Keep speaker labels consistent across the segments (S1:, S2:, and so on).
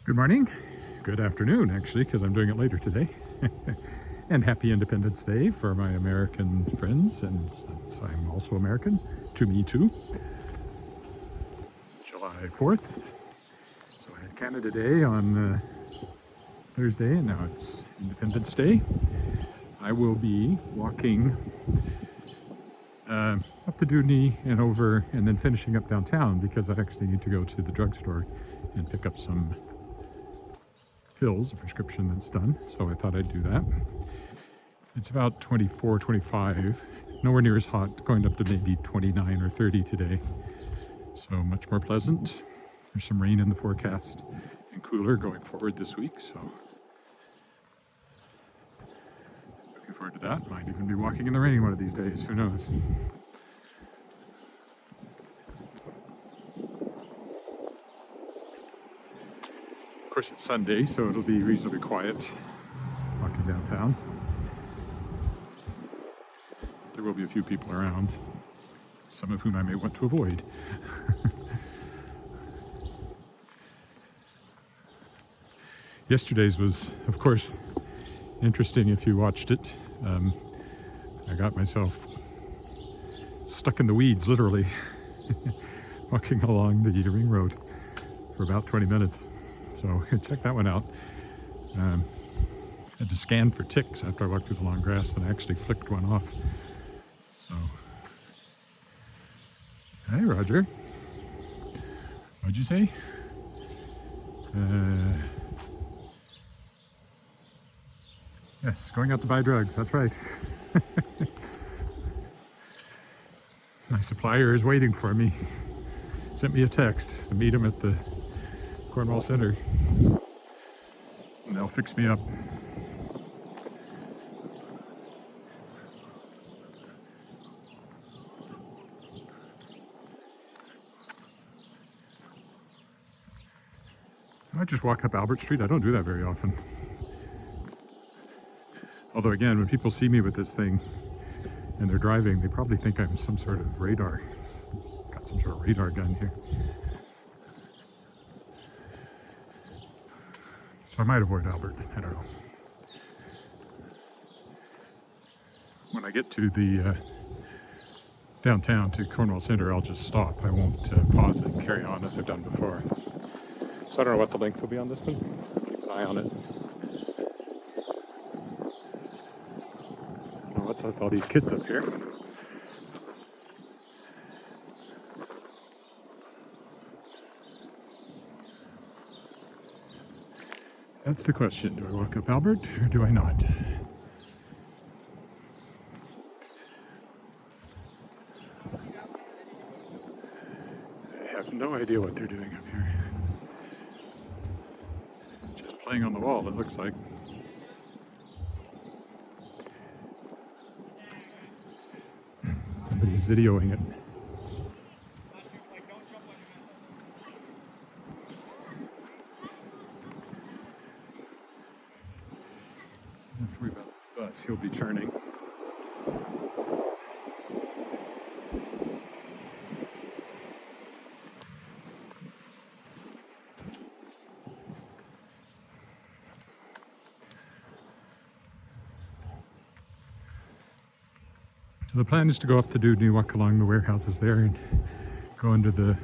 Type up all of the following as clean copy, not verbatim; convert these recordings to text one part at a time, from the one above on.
S1: Good morning, good afternoon actually, because I'm doing it later today. And happy Independence Day for my American friends, and since I'm also American, to me too. July 4th. So I had Canada Day on Thursday, and now it's Independence Day. I will be walking up to Dewdney and over, and then finishing up downtown because I actually need to go to the drugstore and pick up some pills, a prescription that's done. So I thought I'd do that. It's about 24, 25, nowhere near as hot, going up to maybe 29 or 30 today. So much more pleasant. There's some rain in the forecast and cooler going forward this week. So looking forward to that. Might even be walking in the rain one of these days, who knows? Of course, it's Sunday, so it'll be reasonably quiet walking downtown. There will be a few people around, some of whom I may want to avoid. Yesterday's was, of course, interesting if you watched it. I got myself stuck in the weeds, literally, walking along the Ring Road for about 20 minutes. So check that one out. Had to scan for ticks after I walked through the long grass, and I actually flicked one off. So, hey Roger, what'd you say? Yes, going out to buy drugs, that's right. My supplier is waiting for me. Sent me a text to meet him at the Cornwall Center, and they'll fix me up. I just walk up Albert Street. I don't do that very often. Although again, when people see me with this thing and they're driving, they probably think I'm some sort of radar. Got some sort of radar gun here. So I might avoid Albert, I don't know. When I get to the downtown to Cornwall Center, I'll just stop. I won't pause it and carry on as I've done before. So I don't know what the length will be on this one. Keep an eye on it. I don't know what's up with all these kids up here. That's the question. Do I walk up Albert or do I not? I have no idea what they're doing up here. Just playing on the wall, it looks like. Somebody's videoing it. I have to worry about this bus. He'll be churning. So the plan is to go up to Dewdney, walk along the warehouses there, and go under the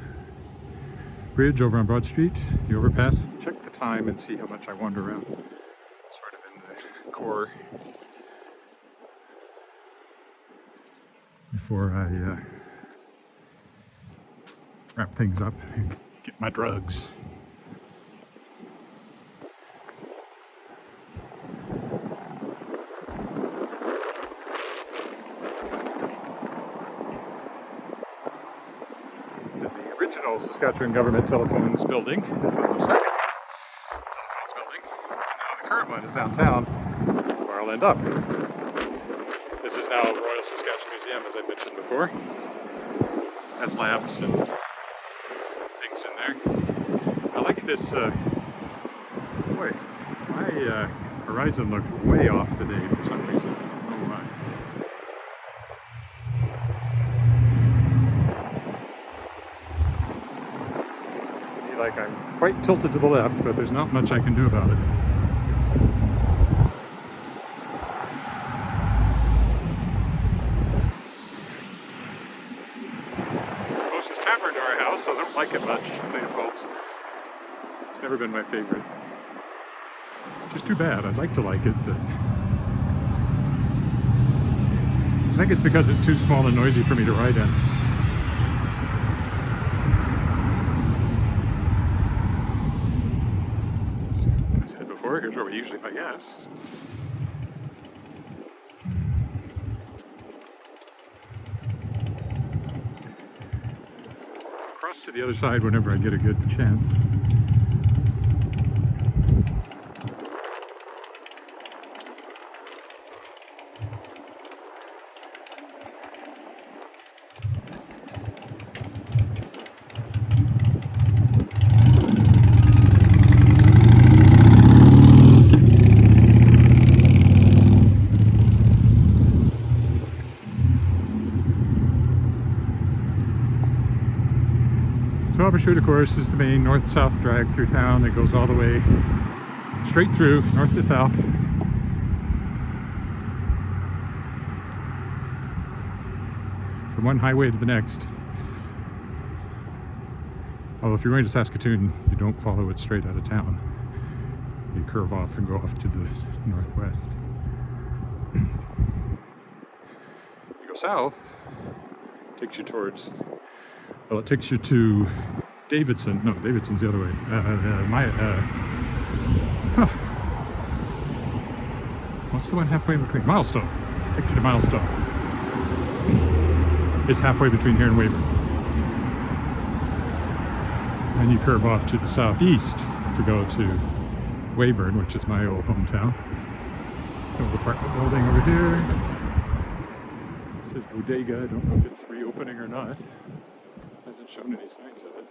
S1: bridge over on Broad Street, the overpass, check the time and see how much I wander around, sort of in the core, before I wrap things up and get my drugs. This is the original Saskatchewan Government Telephones building. This was the second telephones building. And now the current one is downtown, where I'll end up. This is now Royal Saskatchewan Museum, as I mentioned before. Has lamps and things in there. I like this. Boy, my horizon looks way off today for some reason. I don't know why. See, like, I'm quite tilted to the left, but there's not much I can do about it. Closest tavern to our house, so I don't like it much, Leopold's. It's never been my favorite. Which is too bad. I'd like to like it, but I think it's because it's too small and noisy for me to ride in. As I said before, here's where we usually buy gas. Cross to the other side whenever I get a good chance. So Abershute, of course, is the main north-south drag through town that goes all the way straight through, north to south. From one highway to the next. Although if you're going to Saskatoon, you don't follow it straight out of town. You curve off and go off to the northwest. You go south, it takes you towards, well, it takes you to Davidson. No, Davidson's the other way. What's the one halfway between? Milestone. Takes you to Milestone. It's halfway between here and Weyburn. And you curve off to the southeast to go to Weyburn, which is my old hometown. Old apartment building over here. This is Bodega. I don't know if it's reopening or not. Hasn't shown any signs of it.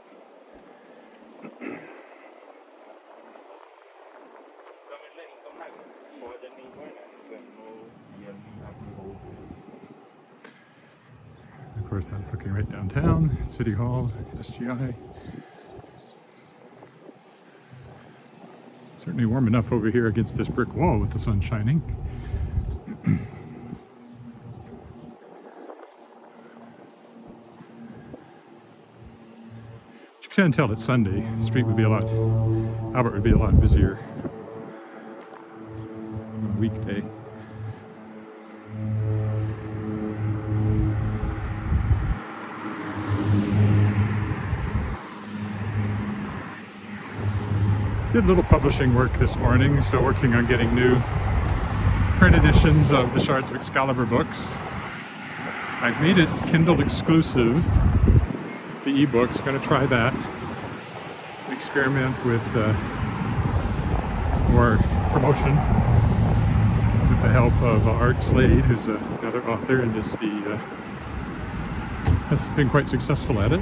S1: Of course, that's looking right downtown, City Hall, SGI. Certainly warm enough over here against this brick wall with the sun shining. You can tell it's Sunday. The street would be Albert would be a lot busier on a weekday. Did a little publishing work this morning, still working on getting new print editions of the Shards of Excalibur books. I've made it Kindle exclusive, the ebooks, going to try that. Experiment with more promotion with the help of Art Slade, who's another author and has been quite successful at it.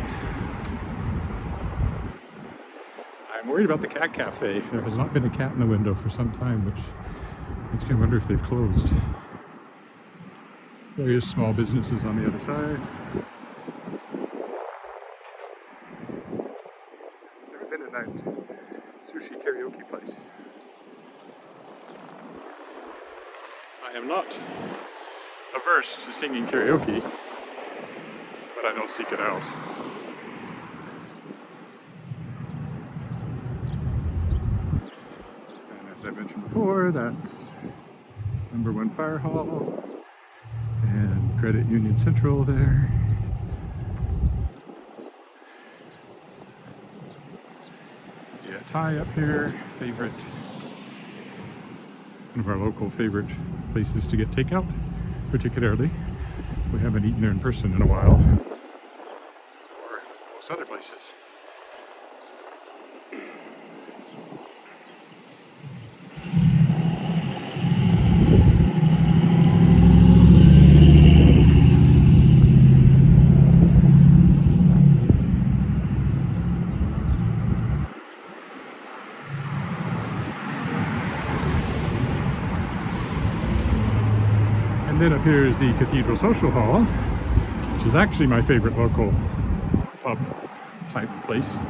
S1: I'm worried about the cat cafe. There has not been a cat in the window for some time, which makes me wonder if they've closed. Various small businesses on the other side. Never been in that sushi karaoke place. I am not averse to singing karaoke, but I don't seek it out. As I mentioned before, that's number 1 Fire Hall and Credit Union Central there. Yeah, Thai up here, one of our local favorite places to get takeout, particularly. We haven't eaten there in person in a while, or most other places. And then up here is the Cathedral Social Hall, which is actually my favorite local pub type place.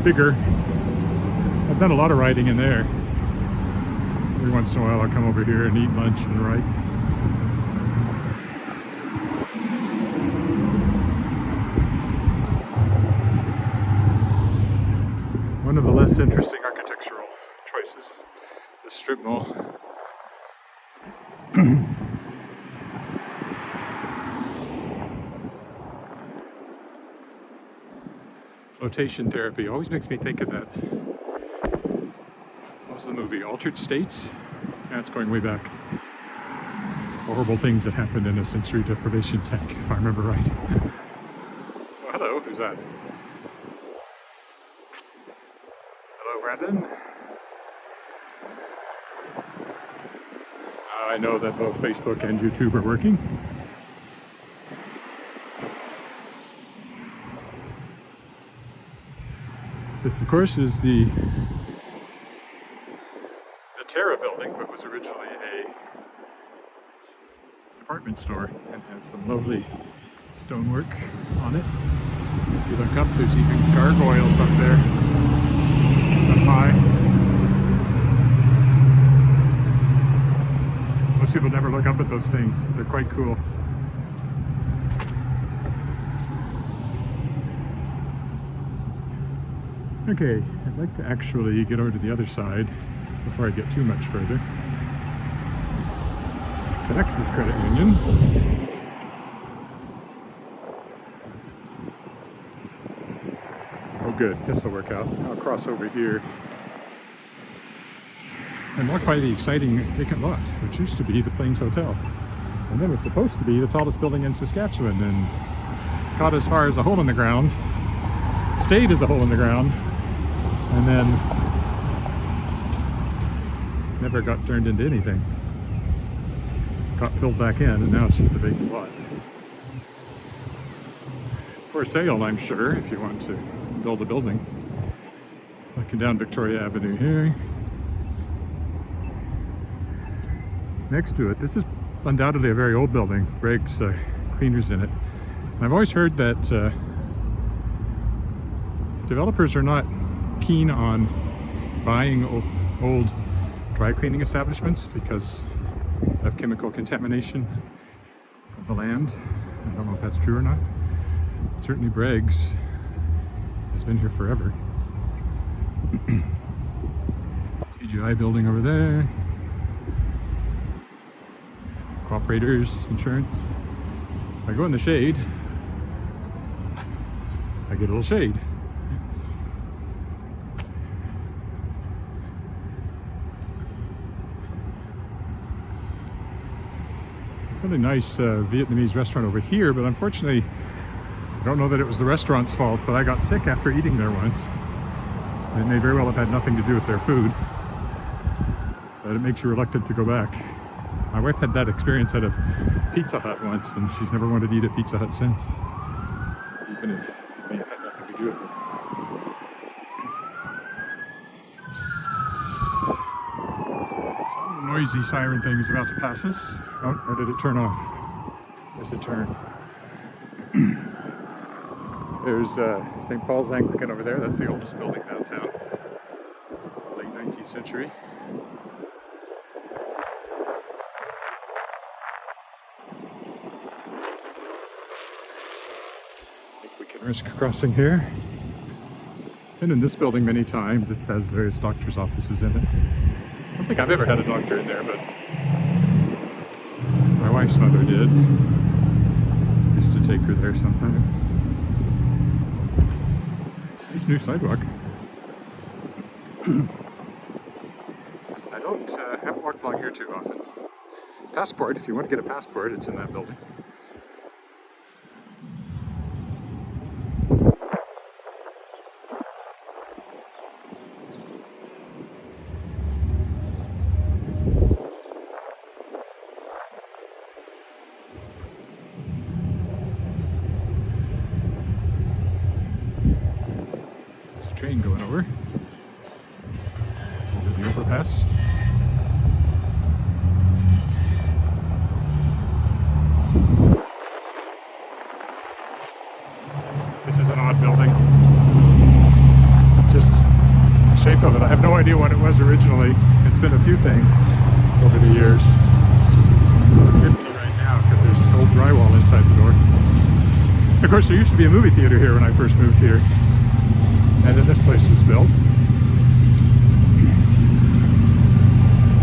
S1: bigger. I've done a lot of riding in there. Every once in a while I'll come over here and eat lunch and ride. One of the less interesting architectural choices, the strip mall. Flotation therapy always makes me think of that. What was the movie? Altered States? Yeah, it's going way back. Horrible things that happened in a sensory deprivation tank, if I remember right. Oh, hello, who's that? Hello, Brandon. I know that both Facebook and YouTube are working. This, of course, is the Terra building, but was originally a department store and has some lovely stonework on it. If you look up, there's even gargoyles up there, up high. Most people never look up at those things, but they're quite cool. Okay, I'd like to actually get over to the other side before I get too much further. Connexus Credit Union. Oh good, this will work out. I'll cross over here and walk by the exciting vacant lot, which used to be the Plains Hotel. And then was supposed to be the tallest building in Saskatchewan, and got as far as a hole in the ground, stayed as a hole in the ground, and then never got turned into anything. Got filled back in, and now it's just a vacant lot. For sale, I'm sure, if you want to build a building. Looking down Victoria Avenue here. Next to it, this is undoubtedly a very old building. Greg's cleaners in it. And I've always heard that developers are not keen on buying old dry cleaning establishments because of chemical contamination of the land. I don't know if that's true or not. Certainly Bregg's has been here forever. CGI building over there. Cooperators Insurance. If I go in the shade, I get a little shade. Really nice Vietnamese restaurant over here, but unfortunately I don't know that it was the restaurant's fault, but I got sick after eating there once. It may very well have had nothing to do with their food, but it makes you reluctant to go back. My wife had that experience at a Pizza Hut once, and she's never wanted to eat at Pizza Hut since, even if it may have had nothing to do with it. Some noisy siren thing is about to pass us. Oh, or did it turn off? Yes, it turned. There's St. Paul's Anglican over there. That's the oldest building downtown. Late 19th century. I think we can risk crossing here. Been in this building many times. It has various doctor's offices in it. I don't think I've ever had a doctor in there, but my wife's mother did. Used to take her there sometimes. Nice new sidewalk. I haven't walked along here too often. Passport, if you want to get a passport, it's in that building. Train going over the overpass. This is an odd building. It's shape of it. I have no idea what it was originally. It's been a few things over the years. It's empty right now because there's this old drywall inside the door. Of course, there used to be a movie theater here when I first moved here. And then this place was built. It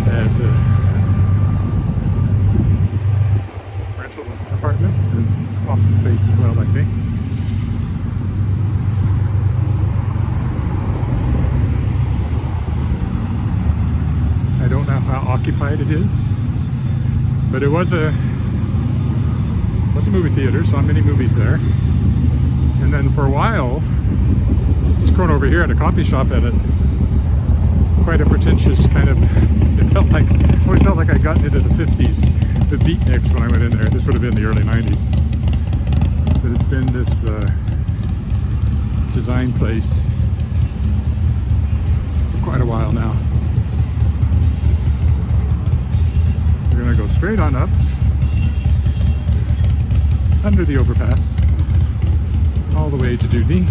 S1: has rental apartments and office space as well, I think. I don't know how occupied it is, but it was a movie theater, saw many movies there. And then for a while, this corner over here had a coffee shop at it. Quite a pretentious kind of, it felt like, always felt like I'd gotten into the 50s with beatniks when I went in there. This would have been the early 90s. But it's been this design place for quite a while now. We're gonna go straight on up, under the overpass, all the way to Dewdney.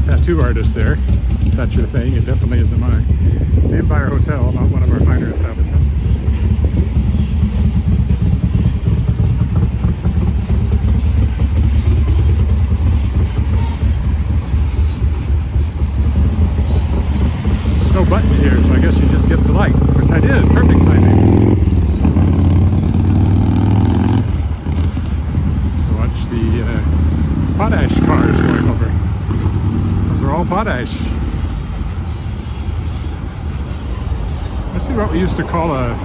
S1: Tattoo artist there, if that's your thing. It definitely isn't mine. The Empire Hotel, not one of our finer establishments. There's no button here, so I guess you just get the light, which I did. Perfect timing. Watch the potash cars going over. They're all potash. Must be what we used to call a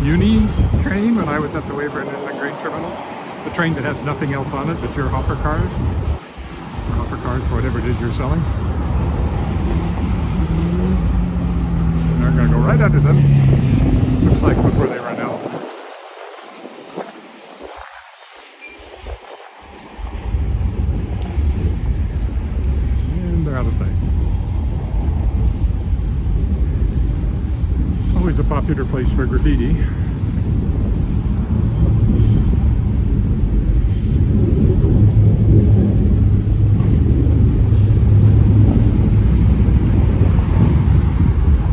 S1: uni train when I was at the Weyburn Inland Grain Terminal. The train that has nothing else on it but your hopper cars. Or hopper cars for whatever it is you're selling. And they're going to go right under them. Looks like before they run out. Out of sight. Always a popular place for graffiti.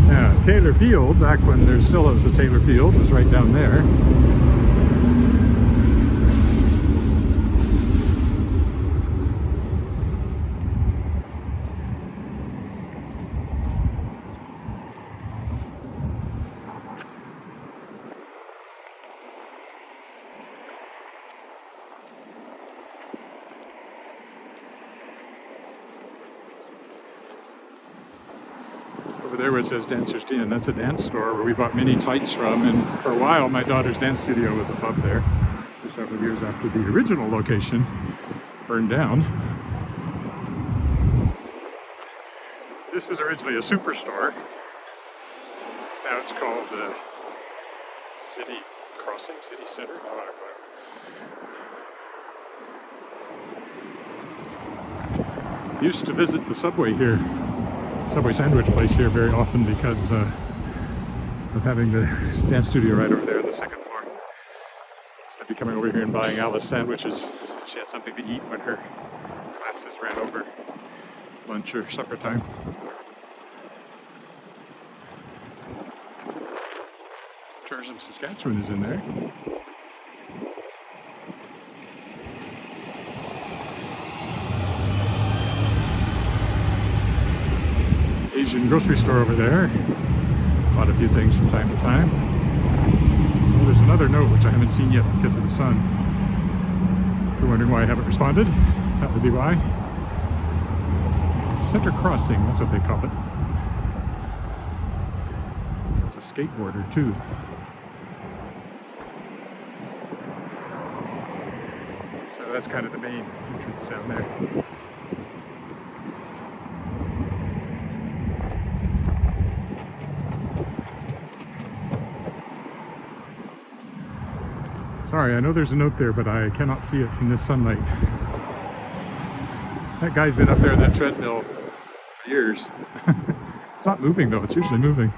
S1: Yeah, Taylor Field, back when there still was a Taylor Field, was right down there. Over there where it says Dancer's Den, that's a dance store where we bought many tights from, and for a while my daughter's dance studio was above there for several years after the original location burned down. This was originally a superstore. Now it's called the City Crossing, City Center. Used to visit the Subway here. Subway sandwich place here very often because of having the dance studio right over there on the second floor. So I'd be coming over here and buying Alice sandwiches. She had something to eat when her classes ran over lunch or supper time. Tourism Saskatchewan is in there. Asian grocery store over there. Bought a few things from time to time. Oh, there's another note which I haven't seen yet because of the sun. If you're wondering why I haven't responded, that would be why. Center Crossing, that's what they call it. It's a skateboarder too. So that's kind of the main entrance down there. Sorry, I know there's a note there, but I cannot see it in this sunlight. That guy's been up there in that treadmill for years. It's not moving though, it's usually moving.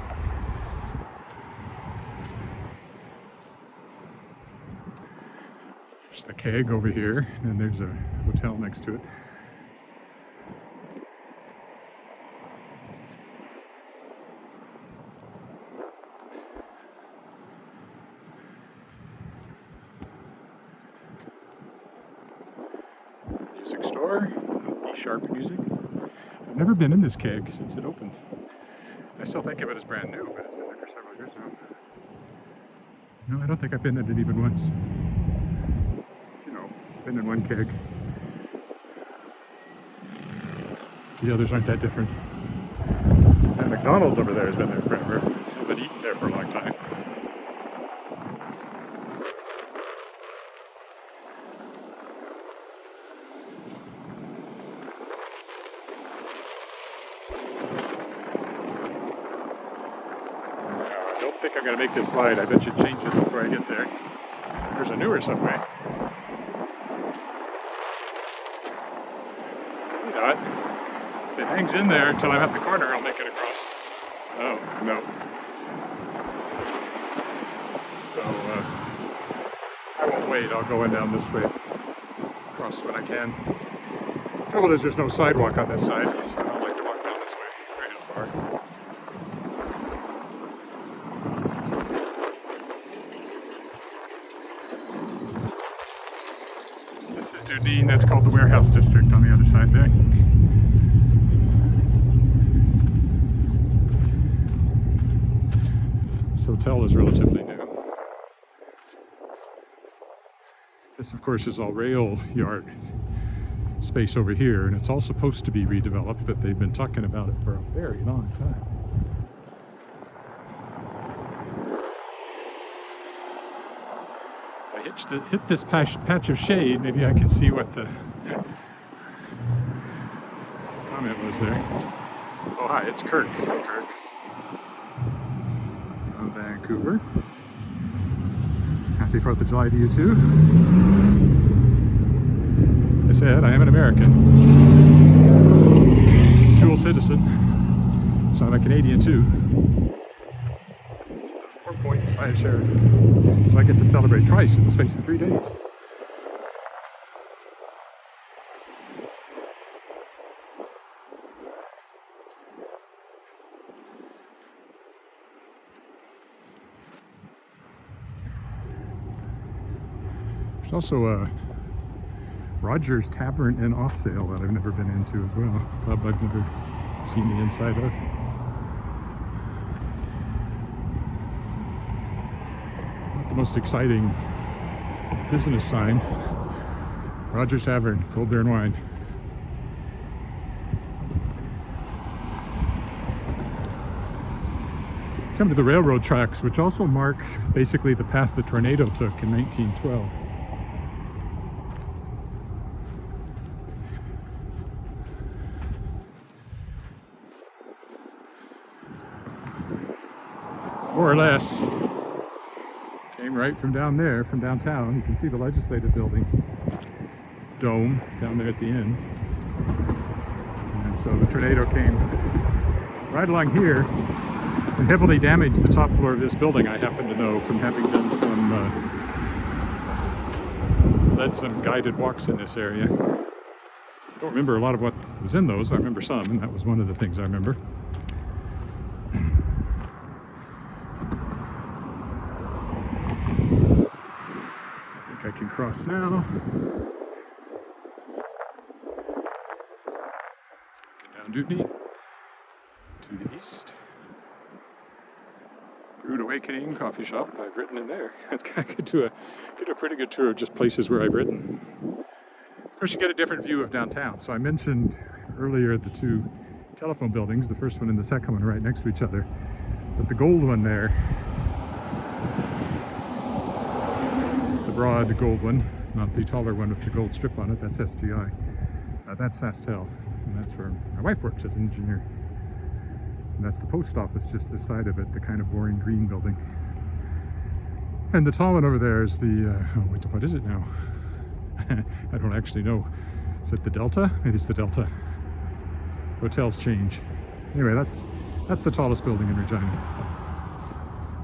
S1: There's the keg over here, and there's a hotel next to it. Music store, E-sharp music. I've never been in this keg since it opened. I still think of it as brand new, but it's been there for several years now. No, I don't think I've been in it even once. You know, I've been in one keg. The others aren't that different. And McDonald's over there has been there forever. I've been eating there for a long time. I don't think I'm going to make this slide. I bet you it changes before I get there. There's a newer subway. Maybe not. If it hangs in there until I'm at the corner, I'll make it across. Oh, no. So, I won't wait. I'll go in down this way. Across when I can. Trouble is, there's no sidewalk on this side, so I don't like to walk down this way. Right up far. This is Dewdney. That's called the Warehouse District on the other side there. This hotel is relatively new. This, of course, is all rail yard space over here, and it's all supposed to be redeveloped, but they've been talking about it for a very long time. If I hit this patch of shade, maybe I can see what the comment was there. Oh, hi, it's Kirk. Hi, Kirk. From Vancouver. Happy 4th of July to you too. I said I am an American. Dual citizen. So I'm a Canadian too. It's 4 points by a share. So I get to celebrate twice in the space of 3 days. There's also a Rogers Tavern and Off Sale that I've never been into as well. Pub I've never seen the inside of. Not the most exciting business sign. Rogers Tavern, cold beer and wine. Come to the railroad tracks, which also mark basically the path the tornado took in 1912. More or less. Came right from down there, from downtown. You can see the legislative building dome down there at the end. And so the tornado came right along here and heavily damaged the top floor of this building, I happen to know, from having done led some guided walks in this area. I don't remember a lot of what was in those. I remember some, and that was one of the things I remember. I can cross now. Down Dewdney to the east. Rude Awakening coffee shop. I've written in there. I could do a pretty good tour of just places where I've written. Of course, you get a different view of downtown. So I mentioned earlier the two telephone buildings, the first one and the second one right next to each other. But the gold one there, the broad gold one, not the taller one with the gold strip on it, that's STI. That's Sastel, and that's where my wife works as an engineer. And that's the post office just this side of it, the kind of boring green building. And the tall one over there is the, what is it now? I don't actually know. Is it the Delta? It is the Delta. Hotels change. Anyway, that's the tallest building in Regina.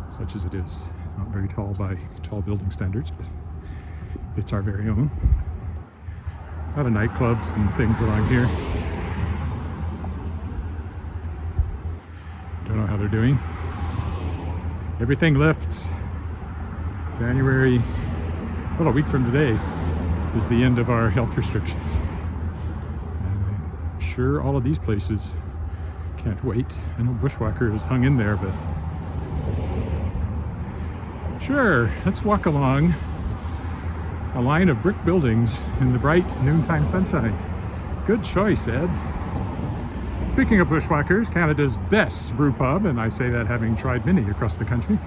S1: Such as it is. Not very tall by tall building standards, but it's our very own. A lot of nightclubs and things along here. Don't know how they're doing. Everything lifts. January, well, a week from today is the end of our health restrictions. sure all of these places can't wait. I know Bushwhacker is hung in there, but sure, let's walk along a line of brick buildings in the bright noontime sunshine. Good choice, Ed. Speaking of Bushwhackers, Canada's best brew pub, and I say that having tried many across the country.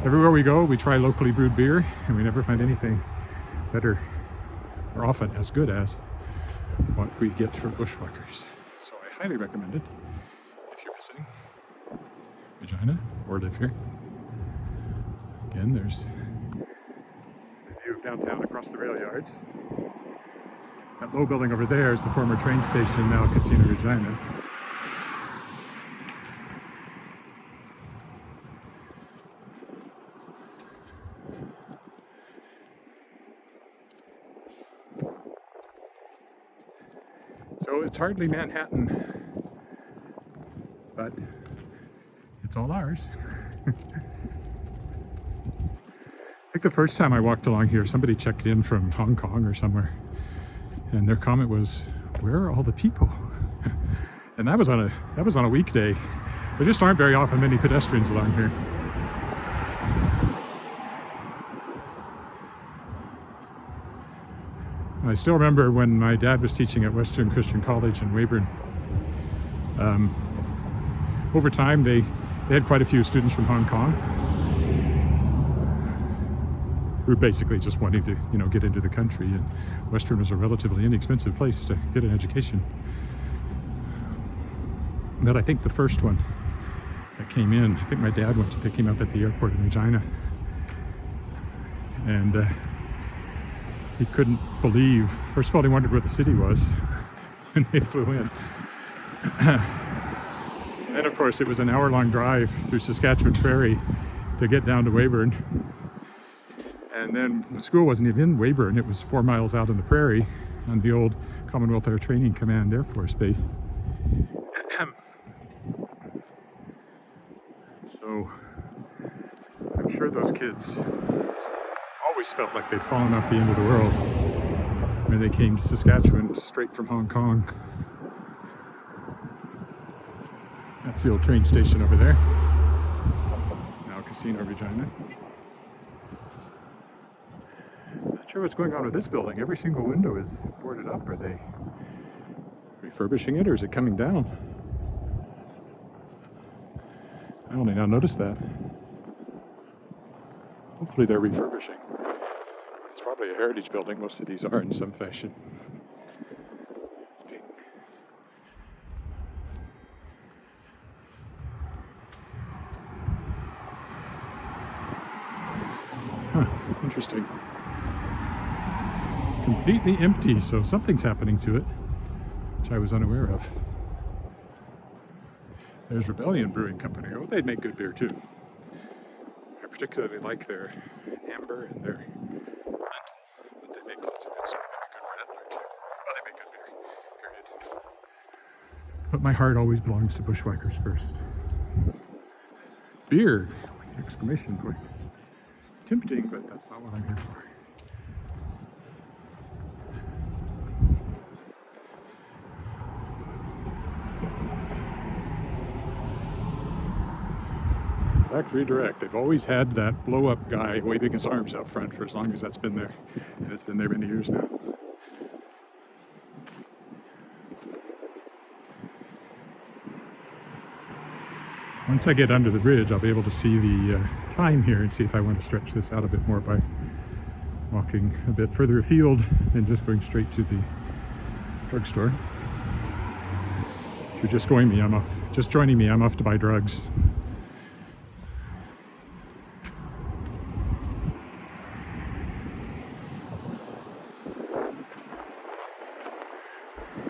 S1: Everywhere we go, we try locally brewed beer, and we never find anything better or often as good as what we get from Bushwhackers. So I highly recommend it if you're visiting Regina or live here. Again, there's the view of downtown across the rail yards. That low building over there is the former train station, now Casino Regina. So it's hardly Manhattan, but it's all ours. I think the first time I walked along here, somebody checked in from Hong Kong or somewhere, and their comment was, "Where are all the people?" And that was on a weekday. There just aren't very often many pedestrians along here. I still remember when my dad was teaching at Western Christian College in Weyburn. Over time, they had quite a few students from Hong Kong who were basically just wanting to, get into the country. And Western was a relatively inexpensive place to get an education. But I think the first one that came in, I think my dad went to pick him up at the airport in Regina, and he couldn't believe, first of all, he wondered where the city was when they flew in. And of course, it was an hour-long drive through Saskatchewan Prairie to get down to Weyburn. And then the school wasn't even in Weyburn, it was 4 miles out on the prairie on the old Commonwealth Air Training Command Air Force Base. So I'm sure those kids always felt like they'd fallen off the end of the world when they came to Saskatchewan straight from Hong Kong. That's the old train station over there. Now Casino Regina. Not sure what's going on with this building. Every single window is boarded up. Are they refurbishing it or is it coming down? I only now noticed that. Hopefully they're refurbishing. It's probably a heritage building. Most of these are in some fashion. It's being... Interesting. Completely empty, so something's happening to it, which I was unaware of. There's Rebellion Brewing Company. Oh, they make good beer too. I particularly like their amber and their mental, but they make lots of good stuff. They make good beer, period. But my heart always belongs to Bushwhackers first. Beer! Exclamation point. Tempting, but that's not what I'm here for. Factory Direct. They've always had that blow-up guy waving his arms out front for as long as that's been there. And it's been there many years now. Once I get under the bridge, I'll be able to see the time here and see if I want to stretch this out a bit more by walking a bit further afield and just going straight to the drugstore. If you're just joining me, I'm off to buy drugs.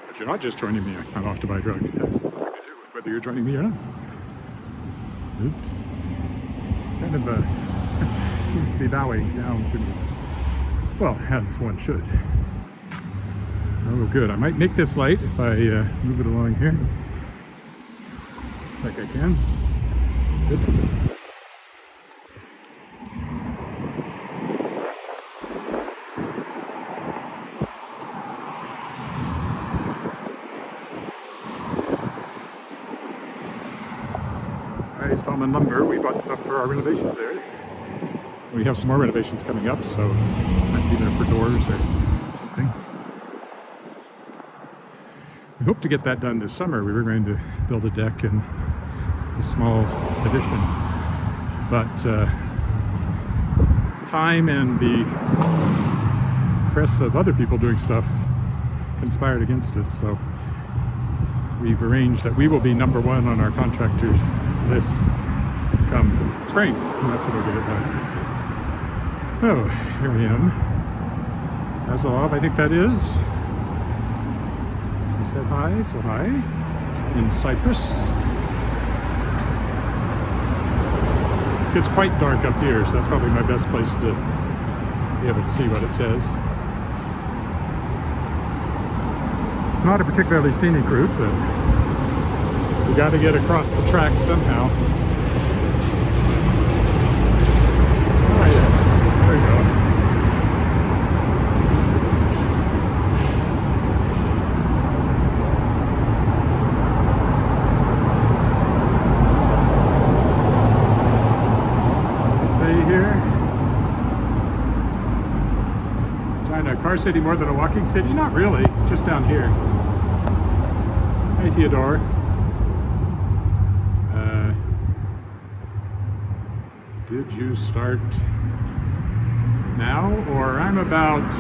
S1: If you're not just joining me, I'm off to buy drugs. That's nothing to do with whether you're joining me or not. It's kind of seems to be bowing down to me. Well, as one should. Oh, good. I might make this light if I move it along here. Looks like I can. Good. Nice Tallman Lumber. We bought stuff for our renovations there. We have some more renovations coming up, so might be there for doors or something. We hope to get that done this summer. We were going to build a deck and a small addition, but time and the press of other people doing stuff conspired against us, so we've arranged that we will be number one on our contractors list come spring, and that's when we'll get it done. Oh, here I am. Azov, I think that is. He said hi, so hi. In Cyprus. It's quite dark up here, so that's probably my best place to be able to see what it says. Not a particularly scenic route, but we got to get across the track somehow. Oh yes, there we go. See here? China, a car city more than a walking city? Not really, just down here. Hi, Theodore. Did you start now? Or I'm about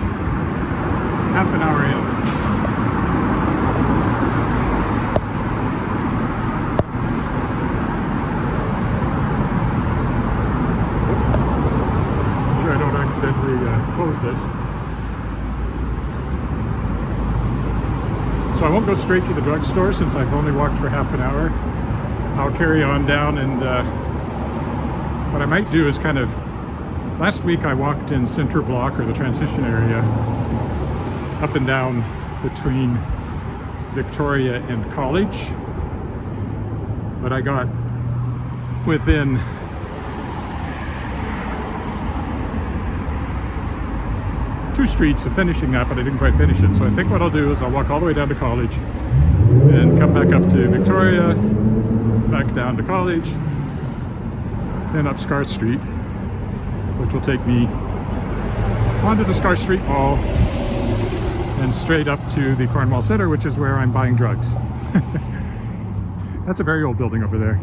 S1: half an hour in. Oops. I'm sure I don't accidentally close this. So I won't go straight to the drugstore since I've only walked for half an hour. I'll carry on down, and what I might do is kind of, last week I walked in Center Block, or the transition area, up and down between Victoria and College, but I got within two streets of finishing that, but I didn't quite finish it. So I think what I'll do is I'll walk all the way down to College and come back up to Victoria, back down to College, then up Scar Street, which will take me onto the Scar Street Mall and straight up to the Cornwall Centre, which is where I'm buying drugs. That's a very old building over there.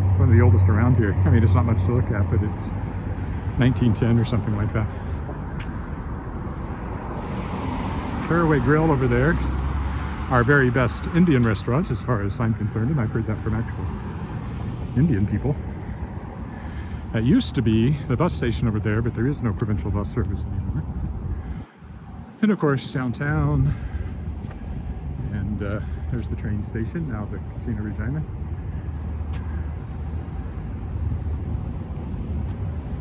S1: It's one of the oldest around here. I mean, it's not much to look at, but it's 1910 or something like that. Fairway Grill over there, our very best Indian restaurant as far as I'm concerned, and I've heard that from actual Indian people. That used to be the bus station over there, but there is no provincial bus service anymore. And of course downtown, and there's the train station, now the Casino Regina.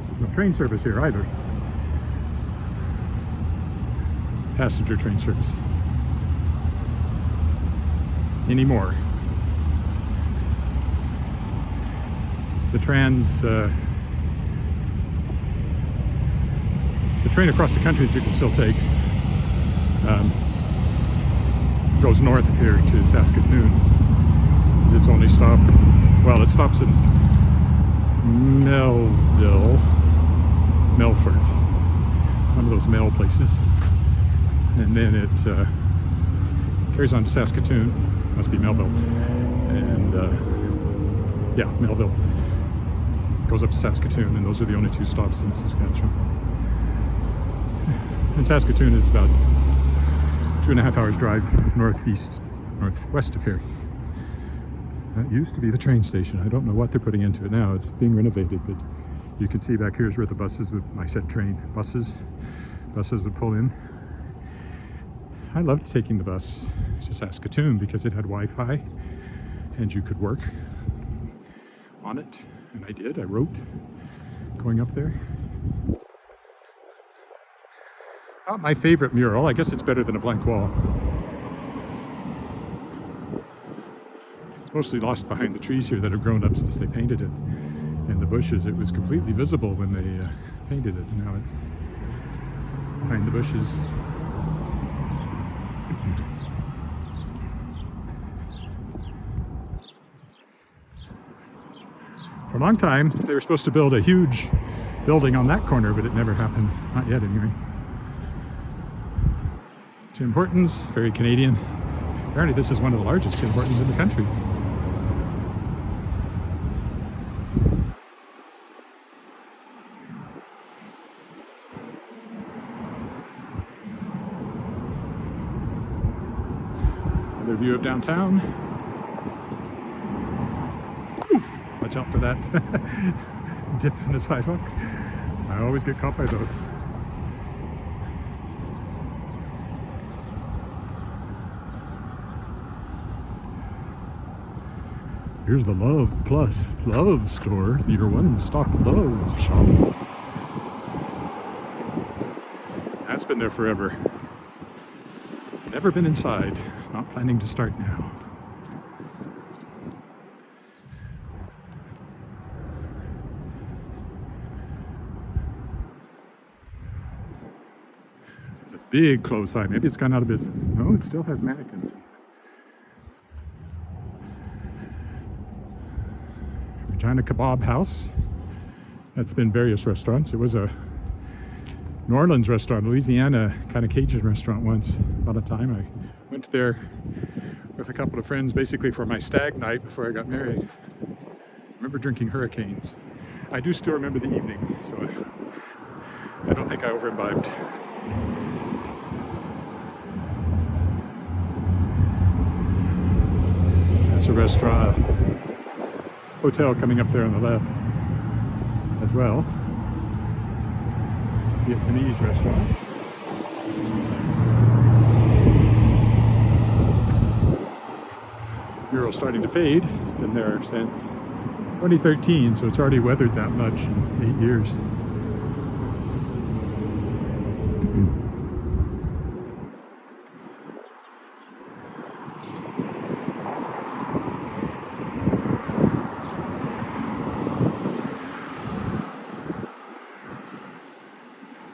S1: There's no train service here either. Passenger train service anymore. The train across the country that you can still take goes north of here to Saskatoon. It's its only stop. Well, it stops in Melford, one of those mail places. And then it carries on to Saskatoon, must be Melville, and yeah, Melville goes up to Saskatoon, and those are the only two stops in Saskatchewan. And Saskatoon is about 2.5 hours drive northwest of here. That used to be the train station. I don't know what they're putting into it now. It's being renovated, but you can see back here is where the buses would, I said train, buses would pull in. I loved taking the bus to Saskatoon because it had Wi-Fi and you could work on it, and I did. I wrote going up there. Not my favorite mural. I guess it's better than a blank wall. It's mostly lost behind the trees here that have grown up since they painted it, and the bushes. It was completely visible when they painted it, and now it's behind the bushes. For a long time, they were supposed to build a huge building on that corner, but it never happened. Not yet, anyway. Tim Hortons, very Canadian. Apparently this is one of the largest Tim Hortons in the country. Another view of downtown. Ooh, watch out for that dip in the sidewalk. I always get caught by those. Here's the Love Plus Love Store, your one-stop love shop. That's been there forever. Never been inside. Not planning to start now. There's a big clothes sign. Maybe it's gone out of business. No, it still has mannequins. Regina Kebab House. That's been various restaurants. It was a New Orleans restaurant, Louisiana kind of Cajun restaurant once upon a time. I went there with a couple of friends basically for my stag night before I got married. I remember drinking hurricanes. I do still remember the evening, so I don't think I over-imbibed. That's a restaurant. Hotel coming up there on the left as well. Vietnamese restaurant. Mural's starting to fade. It's been there since 2013, so it's already weathered that much in 8 years.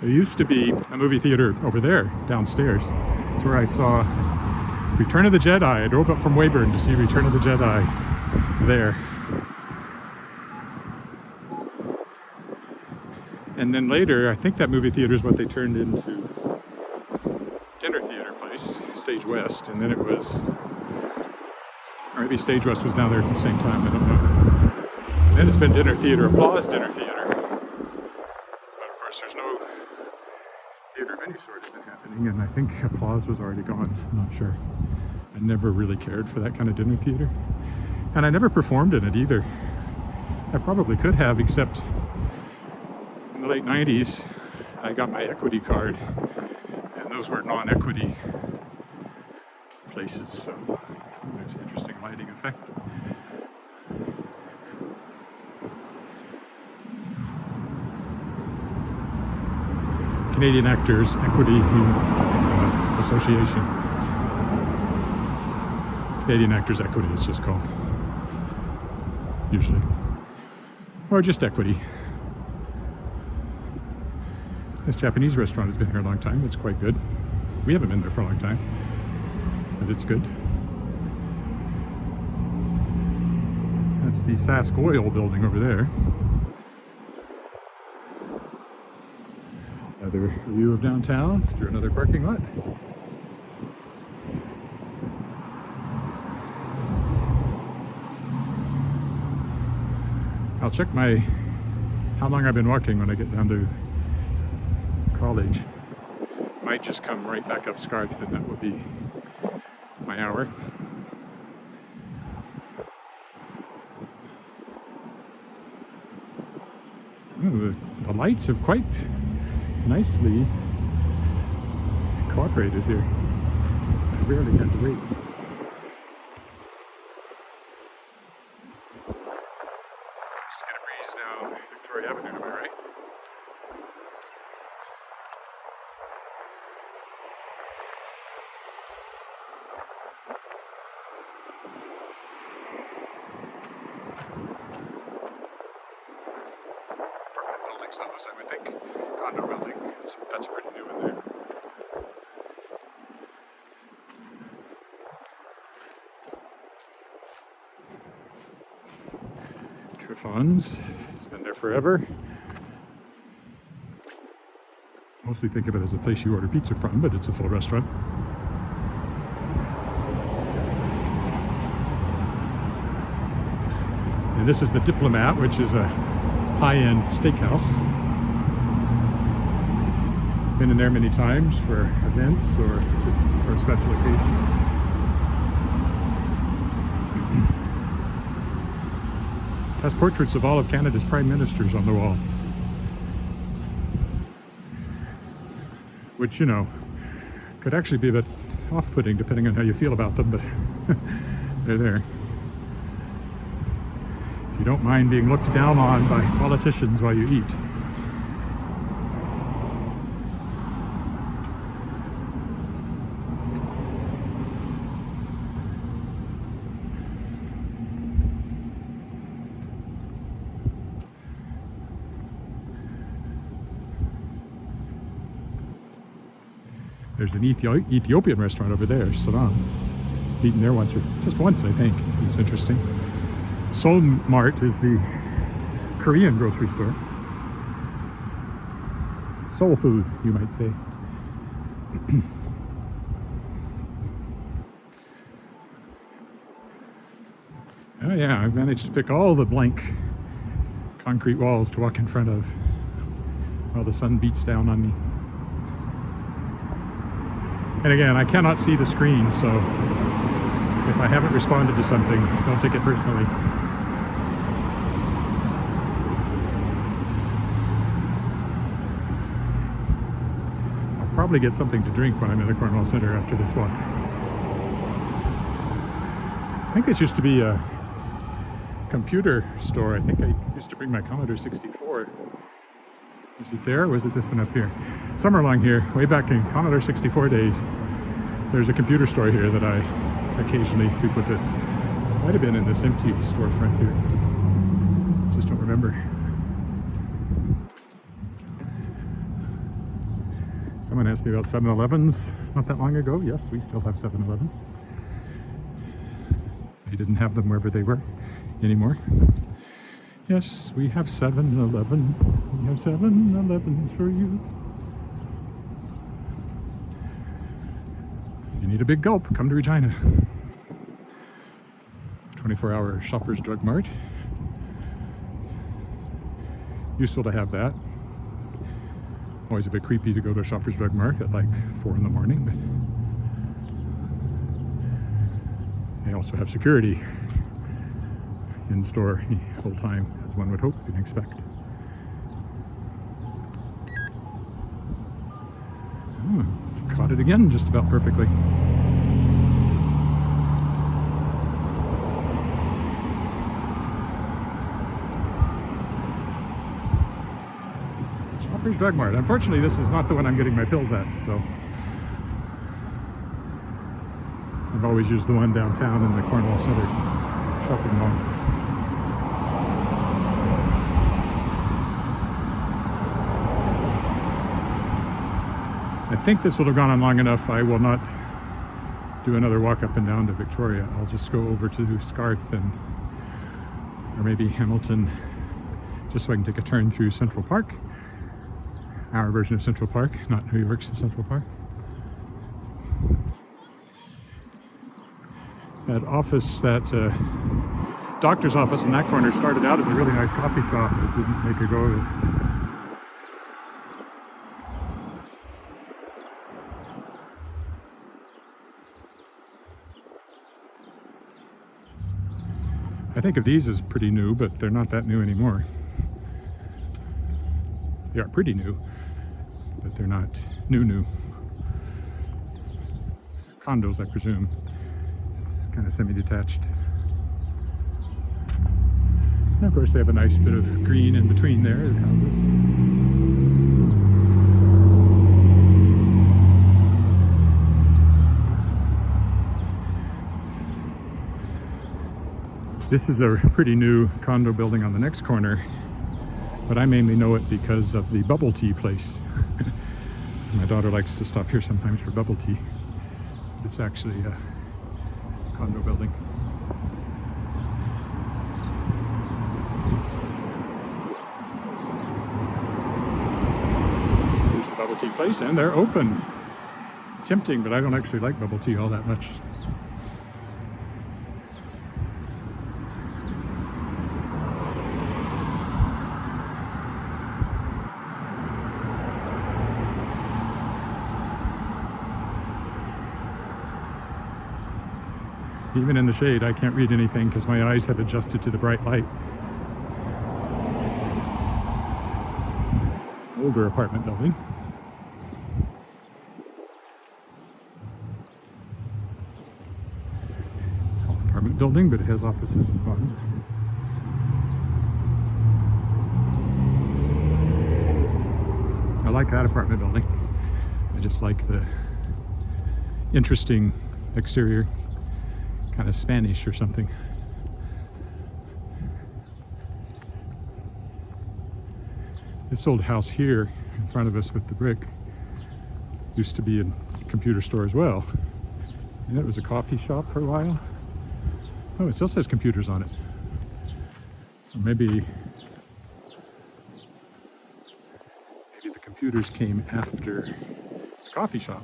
S1: There used to be a movie theater over there, downstairs. It's where I saw Return of the Jedi. I drove up from Weyburn to see Return of the Jedi there. And then later, I think that movie theater is what they turned into dinner theater place, Stage West. And then it was, or maybe Stage West was down there at the same time, I don't know. And then it's been dinner theater, Applause Dinner Theater. But of course, there's no theater of any sort has been happening, and I think Applause was already gone. I'm not sure. I never really cared for that kind of dinner theater, and I never performed in it either. I probably could have, except in the late 90s I got my equity card, and those were non-equity places, so there's an interesting lighting effect. Canadian Actors Equity Association. Canadian Actors Equity, it's just called. Usually. Or just equity. This Japanese restaurant has been here a long time. It's quite good. We haven't been there for a long time, but it's good. That's the Sask Oil building over there. Another view of downtown through another parking lot. I'll check how long I've been walking when I get down to college. Might just come right back up Scarth, and that will be my hour. Ooh, the lights have quite nicely cooperated here. I barely had to wait. Just get a breeze down Victoria Avenue, am I right? Apartment buildings, those, I would think. Condo building. That's pretty new in there. Trifons. It's been there forever. Mostly think of it as a place you order pizza from, but it's a full restaurant. And this is the Diplomat, which is a high-end steakhouse. Been in there many times for events or just for special occasions. Has portraits of all of Canada's prime ministers on the walls. Which, you know, could actually be a bit off-putting depending on how you feel about them, but they're there. If you don't mind being looked down on by politicians while you eat. There's an Ethiopian restaurant over there, Saddam. Eaten there once, or just once, I think. It's interesting. Seoul Mart is the Korean grocery store. Soul food, you might say. Oh yeah, I've managed to pick all the blank concrete walls to walk in front of while the sun beats down on me. And again, I cannot see the screen, so if I haven't responded to something, don't take it personally. I'll probably get something to drink when I'm in the Cornwall Centre after this walk. I think this used to be a computer store. I think I used to bring my Commodore 64. Was it there, or was it this one up here? Somewhere along here, way back in Commodore 64 days, there's a computer store here that I occasionally frequented. Might have been in this empty storefront here. Just don't remember. Someone asked me about 7-Elevens not that long ago. Yes, we still have 7-Elevens. They didn't have them wherever they were anymore. Yes, we have 7-Elevens. We have 7-Elevens for you. If you need a big gulp, come to Regina. 24-hour Shoppers Drug Mart. Useful to have that. Always a bit creepy to go to a Shoppers Drug Mart at like 4 in the morning. But they also have security in store the whole time, as one would hope and expect. Oh, caught it again just about perfectly. Shoppers Drug Mart. Unfortunately, this is not the one I'm getting my pills at, so I've always used the one downtown in the Cornwall Centre shopping mall. I think this will have gone on long enough. I will not do another walk up and down to Victoria. I'll just go over to Scarth and, or maybe Hamilton, just so I can take a turn through Central Park. Our version of Central Park, not New York's Central Park. That office, that doctor's office in that corner started out as a really nice coffee shop, but didn't make a go of it. I think of these as pretty new, but they're not that new anymore. They are pretty new, but they're not new. Condos, I presume. It's kind of semi-detached. And of course, they have a nice bit of green in between there, the houses. This is a pretty new condo building on the next corner, but I mainly know it because of the bubble tea place. My daughter likes to stop here sometimes for bubble tea. It's actually a condo building. bubble tea place, and they're open. Tempting, but I don't actually like bubble tea all that much. Even in the shade, I can't read anything because my eyes have adjusted to the bright light. Older apartment building. Apartment building, but it has offices in the bottom. I like that apartment building. I just like the interesting exterior. Kind of Spanish or something. This old house here in front of us with the brick used to be a computer store as well. And it was a coffee shop for a while. Oh, it still says computers on it. Or maybe the computers came after the coffee shop.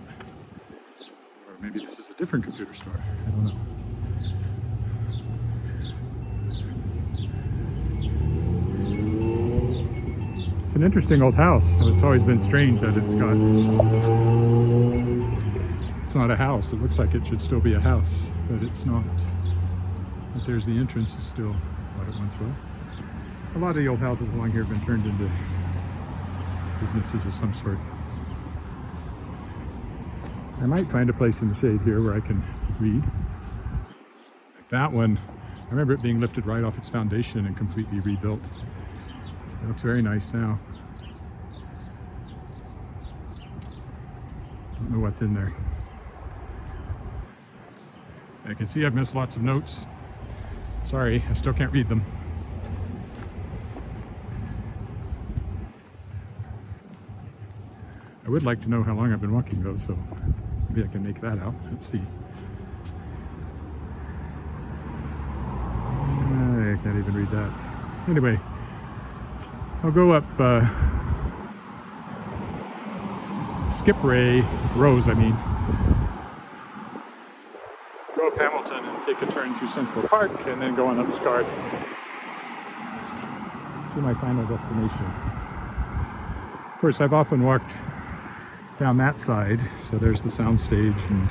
S1: Or maybe this is a different computer store. I don't know. It's an interesting old house. It's always been strange that it's not a house. It looks like it should still be a house, but it's not. But there's the entrance is still what it once was. A lot of the old houses along here have been turned into businesses of some sort. I might find a place in the shade here where I can read. Like that one, I remember it being lifted right off its foundation and completely rebuilt. It looks very nice now. Don't know what's in there. I can see I've missed lots of notes. Sorry, I still can't read them. I would like to know how long I've been walking though, so maybe I can make that out. Let's see. I can't even read that. Anyway. I'll go up Skip Rose, I mean. Go up Hamilton and take a turn through Central Park and then go on up Scarf to my final destination. Of course, I've often walked down that side, so there's the soundstage and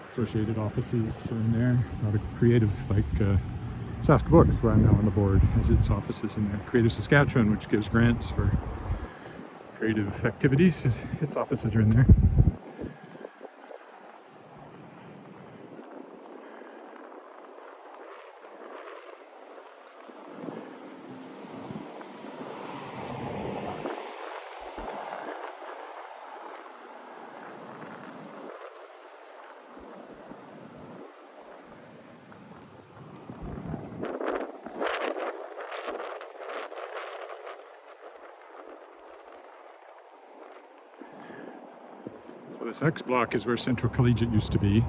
S1: associated offices are in there. A lot of creative, like Sask Books, where I'm now on the board, has its offices in there. Creative Saskatchewan, which gives grants for creative activities, its offices are in there. So this next block is where Central Collegiate used to be.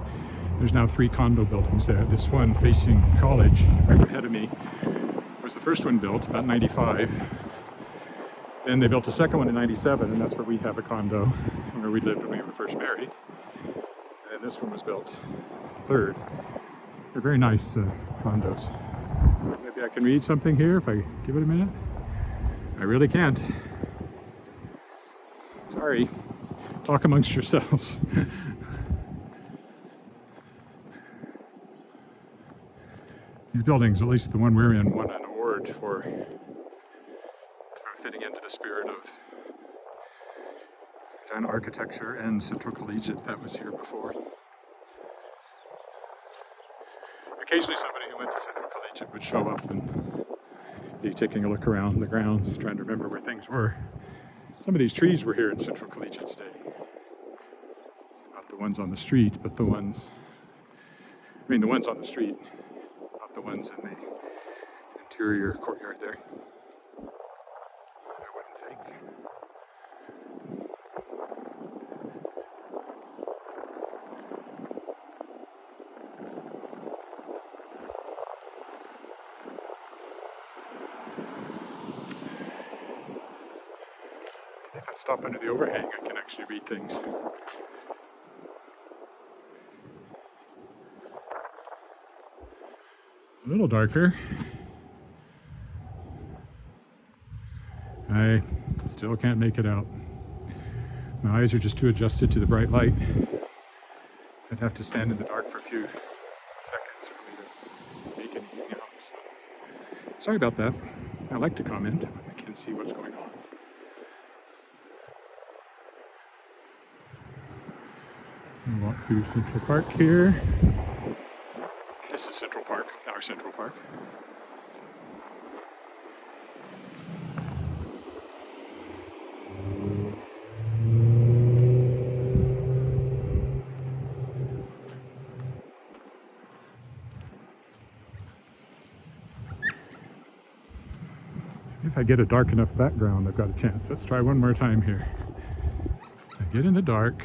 S1: There's now 3 condo buildings there. This one facing college, right ahead of me, was the first one built, about 95. Then they built a second one in 97, and that's where we have a condo, where we lived when we were first married. And this one was built third. They're very nice condos. Maybe I can read something here if I give it a minute. I really can't. Sorry. Talk amongst yourselves. These buildings, at least the one we're in, won an award for fitting into the spirit of Regina architecture and Central Collegiate that was here before. Occasionally somebody who went to Central Collegiate would show up and be taking a look around the grounds, trying to remember where things were. Some of these trees were here in Central Collegiate's day. Not the ones on the street, but the ones on the street, not the ones in the interior courtyard there. I wouldn't think. If I stop under the overhang, I can actually read things. A little darker. I still can't make it out. My eyes are just too adjusted to the bright light. I'd have to stand in the dark for a few seconds for me to make anything out. So, sorry about that. I like to comment when I can see what's going on. We'll walk through Central Park here. This is Central Park, our Central Park. If I get a dark enough background, I've got a chance. Let's try one more time here. I get in the dark.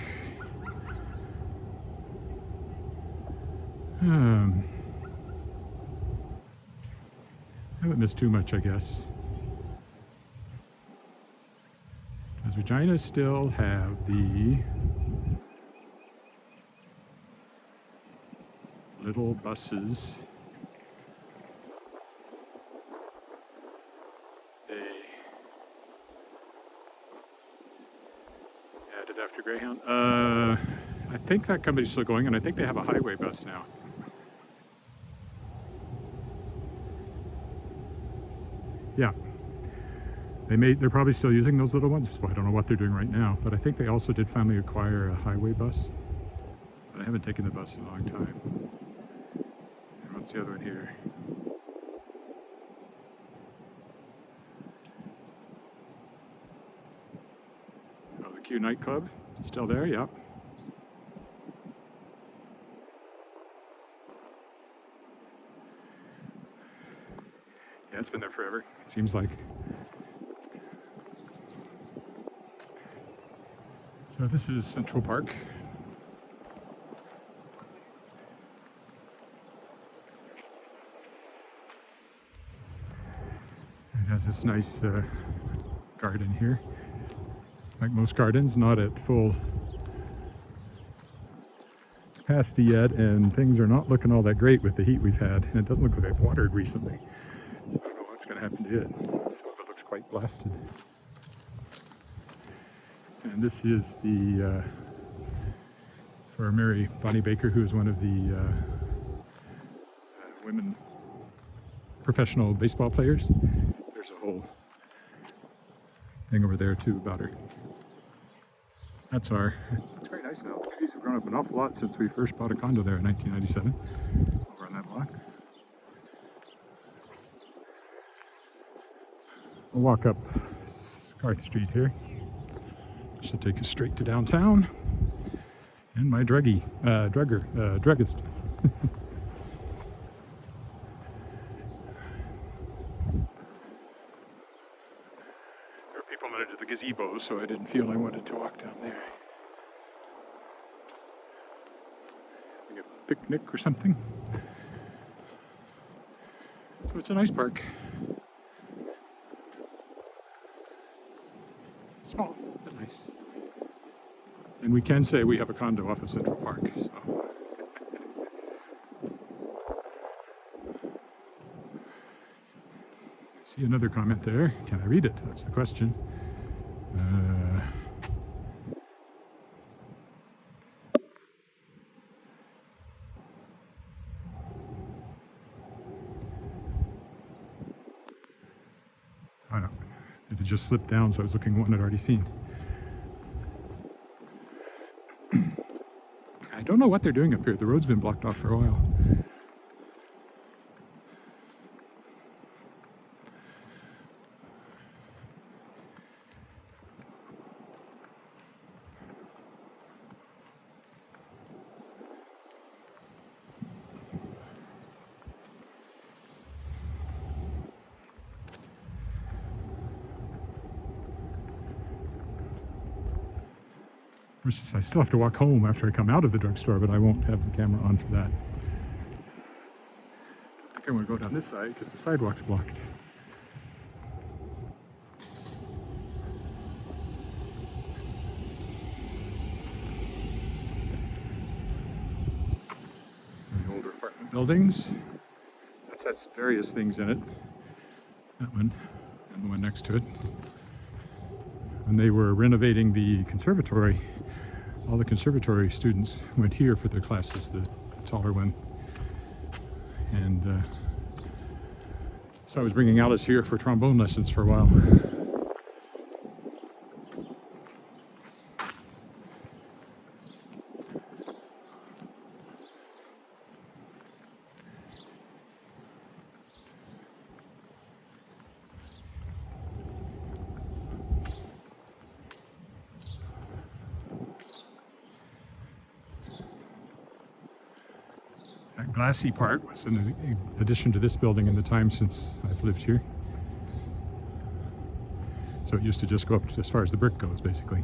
S1: I haven't missed too much, I guess. Does Regina still have the little buses? They added after Greyhound. I think that company's still going, and I think they have a highway bus now. Yeah, they're probably still using those little ones, so I don't know what they're doing right now, but I think they also did finally acquire a highway bus, but I haven't taken the bus in a long time. And what's the other one here? Oh, the Q nightclub, it's still there, yeah. Yeah, it's been there forever, it seems like. So this is Central Park. It has this nice garden here. Like most gardens, not at full capacity yet, and things are not looking all that great with the heat we've had. And it doesn't look like I've watered recently. I don't know what's going to happen to it. Some of it looks quite blasted. And this is the, for Mary Bonnie Baker, who is one of the women professional baseball players. There's a whole thing over there too about her. It's very nice now. The trees have grown up an awful lot since we first bought a condo there in 1997, over on that block. We'll walk up Scarth Street here. Should take us straight to downtown. And my druggist. There were people under the gazebo, so I didn't feel I wanted to walk down there. Like a picnic or something. So it's a nice park. Small, but nice. And we can say we have a condo off of Central Park, so. I see another comment there. Can I read it? That's the question. Oh no. It had just slipped down, so I was looking at one I'd already seen. I don't know what they're doing up here. The road's been blocked off for a while. I still have to walk home after I come out of the drugstore, but I won't have the camera on for that. I think I'm going to go down this side because the sidewalk's blocked. buildings. That's various things in it. That one and the one next to it. When they were renovating the conservatory, all the conservatory students went here for their classes, the taller one. And so I was bringing Alice here for trombone lessons for a while. That glassy part was an addition to this building in the time since I've lived here. So it used to just go up as far as the brick goes, basically.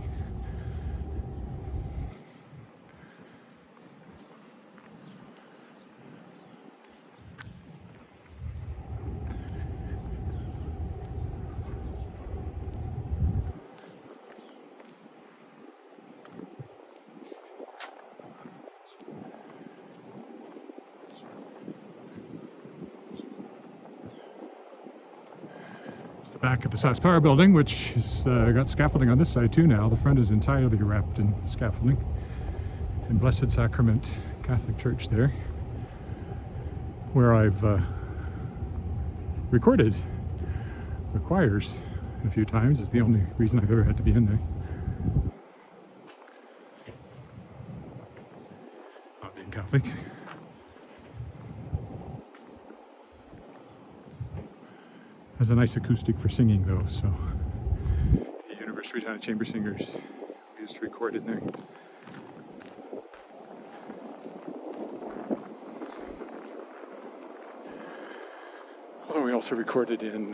S1: It's the back of the SAS Power building, which has got scaffolding on this side too now. The front is entirely wrapped in scaffolding. And Blessed Sacrament Catholic Church there, where I've recorded the choirs a few times. Is the only reason I've ever had to be in there. Not being Catholic. Has a nice acoustic for singing though, so the University of Regina Chamber Singers used to record in there. Although we also recorded in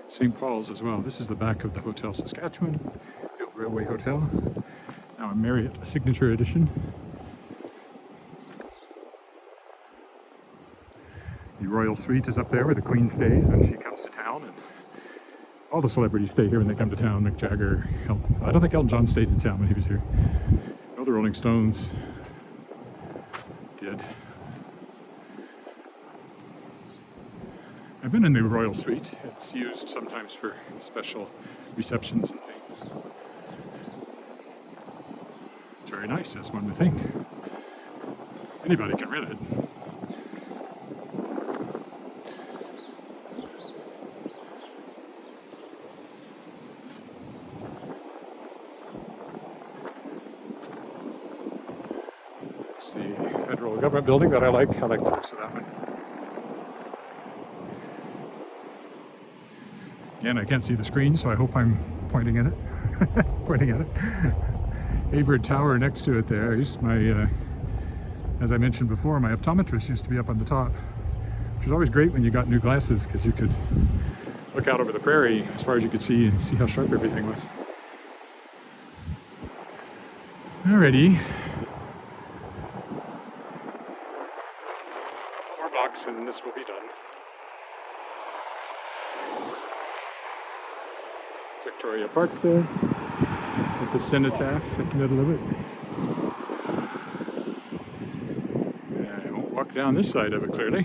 S1: St. Paul's as well. This is the back of the Hotel Saskatchewan, the old railway hotel. Now a Marriott Signature Edition. The Royal Suite is up there where the Queen stays when she comes to town, and all the celebrities stay here when they come to town. Mick Jagger, I don't think Elton John stayed in town when he was here. No, the Rolling Stones did. I've been in the Royal Suite. It's used sometimes for special receptions and things. It's very nice, as one would think. Anybody can rent it. It's the federal government building that I like. I like the looks of that one. Again, I can't see the screen, so I hope I'm pointing at it. Pointing at it. Edward Tower next to it there. As I mentioned before, my optometrist used to be up on the top, which was always great when you got new glasses because you could look out over the prairie as far as you could see and see how sharp everything was. Alrighty. More blocks and this will be done. Victoria Park there, with the cenotaph at the middle of it. I won't walk down this side of it clearly.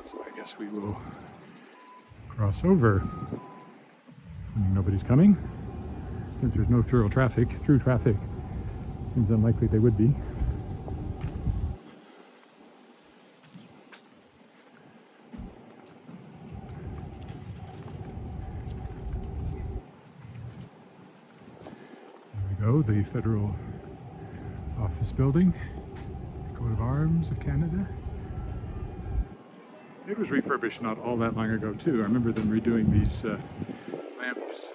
S1: So I guess we will cross over. Assuming nobody's coming. Since there's no through traffic, seems unlikely they would be. The Federal Office Building, coat of arms of Canada. It was refurbished not all that long ago too. I remember them redoing these lamps.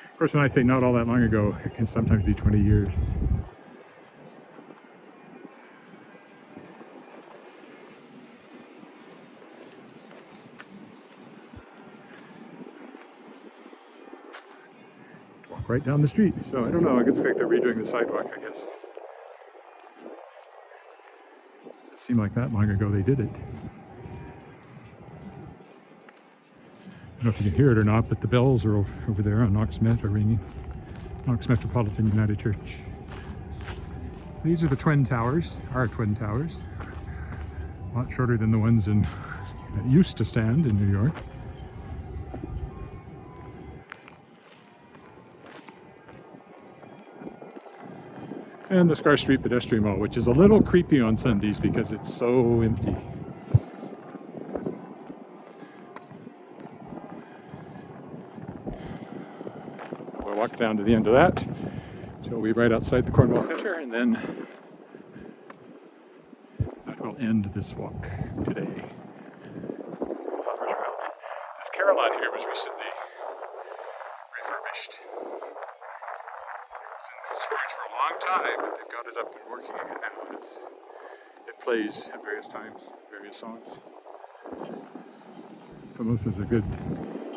S1: Of course, when I say not all that long ago, it can sometimes be 20 years. Right down the street. So I don't know, I guess like they're redoing the sidewalk, I guess. Does it seem like that long ago they did it? know if you can hear it or not, but the bells are over there on Knox Met are ringing. Knox Metropolitan United Church. These are the twin towers, our twin towers. A lot shorter than the ones that used to stand in New York. And the Scar Street Pedestrian Mall, which is a little creepy on Sundays because it's so empty. We'll walk down to the end of that. So we'll be right outside the Cornwall Centre, and then that will end this walk today. This Carillon here was recently refurbished. It was in storage for a long time, but they've got it up and working again now. It plays at various times, various songs. Samosa's a good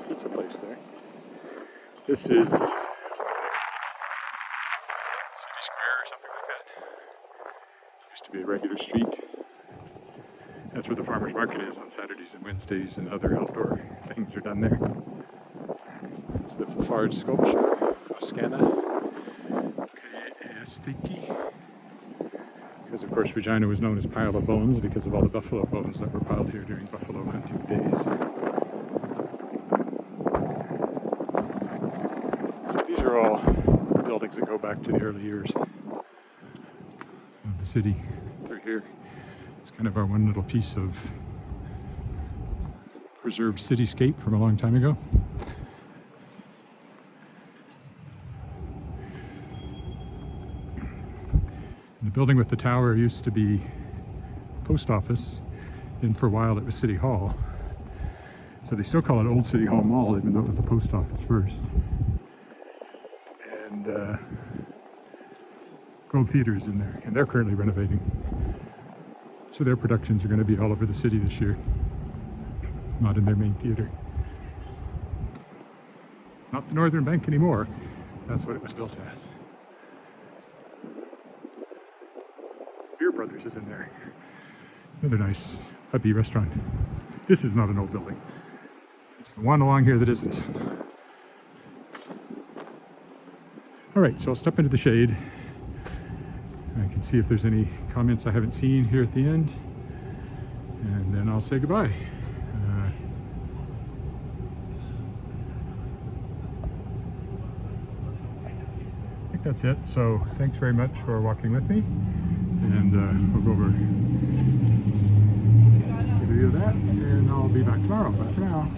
S1: pizza place there. This is City Square or something like that. Used to be a regular street. That's where the farmers market is on Saturdays and Wednesdays, and other outdoor things are done there. This is the Fafard sculpture, Oscana. Because of course Regina was known as Pile of Bones because of all the buffalo bones that were piled here during buffalo hunting days. So these are all buildings that go back to the early years of the city. They're here. It's kind of our one little piece of preserved cityscape from a long time ago. And the building with the tower used to be post office, and for a while it was City Hall. So they still call it Old City Hall Mall, even though it was the post office first. And Globe Theatre is in there, and they're currently renovating. So their productions are going to be all over the city this year, not in their main theater. Not the Northern Bank anymore. That's what it was built as. Beer Brothers is in there. Another nice puppy restaurant. This is not an old building. It's the one along here that isn't. All right, so I'll step into the shade. I can see if there's any comments I haven't seen here at the end, and then I'll say goodbye. I think that's it. So thanks very much for walking with me, and we'll go over a video of that, and I'll be back tomorrow. Bye for now.